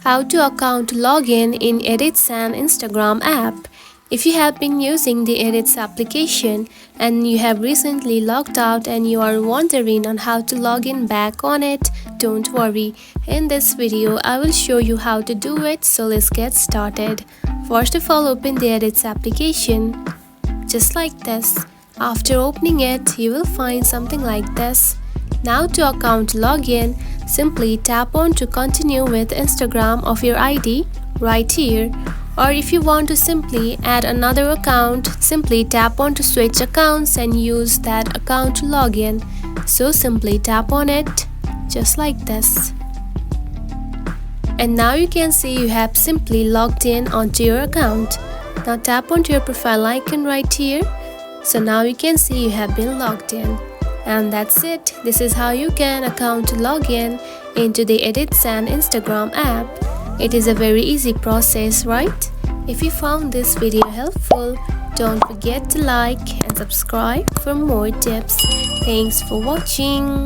How to account login in Edits and Instagram app. If you have been using the Edits application and you have recently logged out and you are wondering on how to log in back on it, don't worry. In this video, I will show you how to do it, so let's get started. First of all, open the Edits application, just like this. After opening it, you will find something like this. Now to account login, simply tap on to continue with Instagram of your ID right here. Or if you want to simply add another account, simply tap on to switch accounts and use that account to log in. So simply tap on it just like this. And now you can see you have simply logged in onto your account. Now tap onto your profile icon right here. So now you can see you have been logged in. And that's it. This is how you can account login into the Edits and Instagram app. It is a very easy process, right? If you found this video helpful, don't forget to like and subscribe for more tips. Thanks for watching.